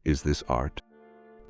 Is this art?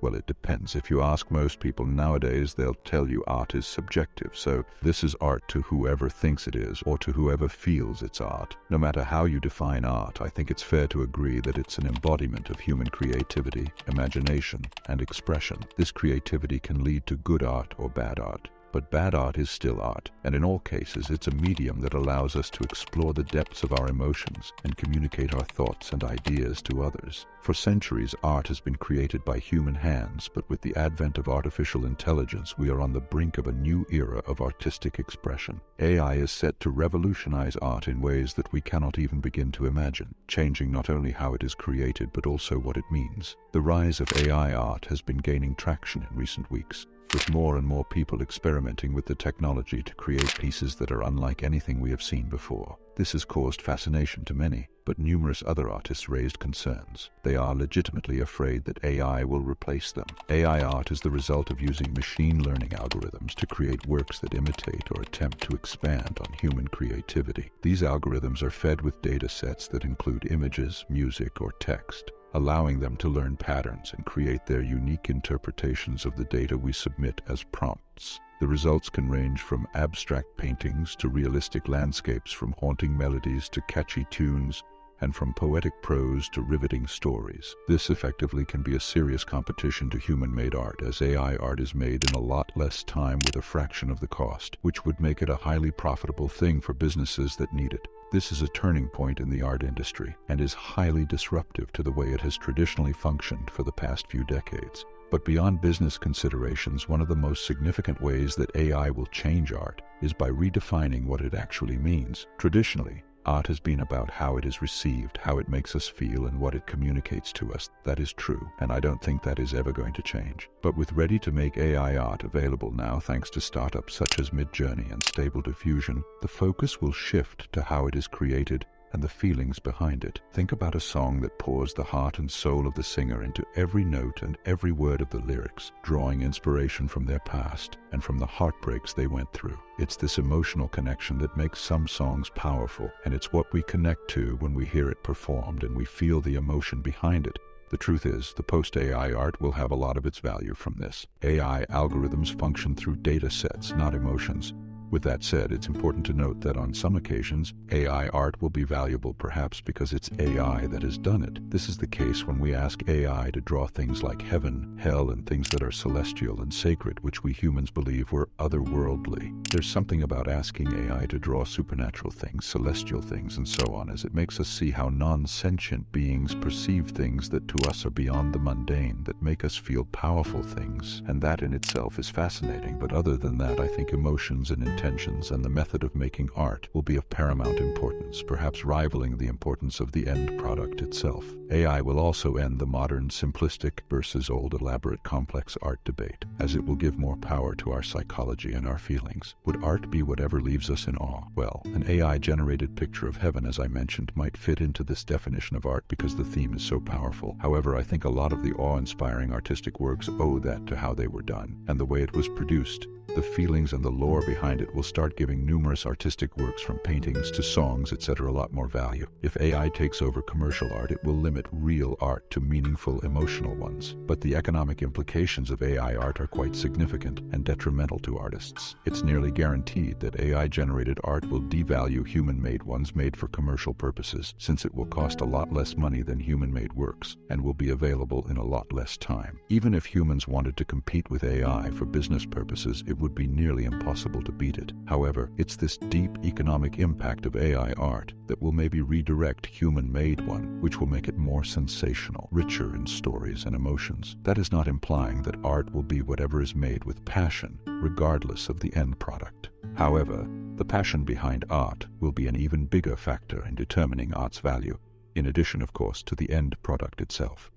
Well, it depends. If you ask most people nowadays, they'll tell you art is subjective. So this is art to whoever thinks it is, or to whoever feels it's art. No matter how you define art, I think it's fair to agree that it's an embodiment of human creativity, imagination, and expression. This creativity can lead to good art or bad art. But bad art is still art, and in all cases it's a medium that allows us to explore the depths of our emotions and communicate our thoughts and ideas to others. For centuries, art has been created by human hands, but with the advent of artificial intelligence, we are on the brink of a new era of artistic expression. AI is set to revolutionize art in ways that we cannot even begin to imagine, changing not only how it is created, but also what it means. The rise of AI art has been gaining traction in recent weeks, with more and more people experimenting with the technology to create pieces that are unlike anything we have seen before. This has caused fascination to many, but numerous other artists raised concerns. They are legitimately afraid that AI will replace them. AI art is the result of using machine learning algorithms to create works that imitate or attempt to expand on human creativity. These algorithms are fed with data sets that include images, music, or text, allowing them to learn patterns and create their unique interpretations of the data we submit as prompts. The results can range from abstract paintings to realistic landscapes, from haunting melodies to catchy tunes, and from poetic prose to riveting stories. This effectively can be a serious competition to human-made art, as AI art is made in a lot less time with a fraction of the cost, which would make it a highly profitable thing for businesses that need it. This is a turning point in the art industry and is highly disruptive to the way it has traditionally functioned for the past few decades. But beyond business considerations, one of the most significant ways that AI will change art is by redefining what it actually means. Traditionally, art has been about how it is received, how it makes us feel, and what it communicates to us. That is true, and I don't think that is ever going to change. But with ready-to-make AI art available now, thanks to startups such as Midjourney and Stable Diffusion, the focus will shift to how it is created and the feelings behind it. Think about a song that pours the heart and soul of the singer into every note and every word of the lyrics, drawing inspiration from their past and from the heartbreaks they went through. It's this emotional connection that makes some songs powerful, and it's what we connect to when we hear it performed and we feel the emotion behind it. The truth is, the post-AI art will have a lot of its value from this. AI algorithms function through data sets, not emotions. With that said, it's important to note that on some occasions, AI art will be valuable perhaps because it's AI that has done it. This is the case when we ask AI to draw things like heaven, hell, and things that are celestial and sacred, which we humans believe were otherworldly. There's something about asking AI to draw supernatural things, celestial things, and so on, as it makes us see how non-sentient beings perceive things that to us are beyond the mundane, that make us feel powerful things, and that in itself is fascinating. But other than that, I think emotions and intentions and the method of making art will be of paramount importance, perhaps rivaling the importance of the end product itself. AI will also end the modern simplistic versus old elaborate complex art debate, as it will give more power to our psychology and our feelings. Would art be whatever leaves us in awe? Well, an AI-generated picture of heaven, as I mentioned, might fit into this definition of art because the theme is so powerful. However, I think a lot of the awe-inspiring artistic works owe that to how they were done and the way it was produced. The feelings and the lore behind it will start giving numerous artistic works, from paintings to songs, etc., a lot more value. If AI takes over commercial art, it will limit real art to meaningful, emotional ones. But the economic implications of AI art are quite significant and detrimental to artists. It's nearly guaranteed that AI-generated art will devalue human-made ones made for commercial purposes, since it will cost a lot less money than human-made works and will be available in a lot less time. Even if humans wanted to compete with AI for business purposes, it would be nearly impossible to beat it. However, it's this deep economic impact of AI art that will maybe redirect human-made one, which will make it more sensational, richer in stories and emotions. That is not implying that art will be whatever is made with passion, regardless of the end product. However, the passion behind art will be an even bigger factor in determining art's value, in addition, of course, to the end product itself.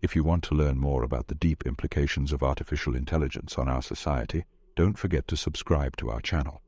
If you want to learn more about the deep implications of artificial intelligence on our society, don't forget to subscribe to our channel.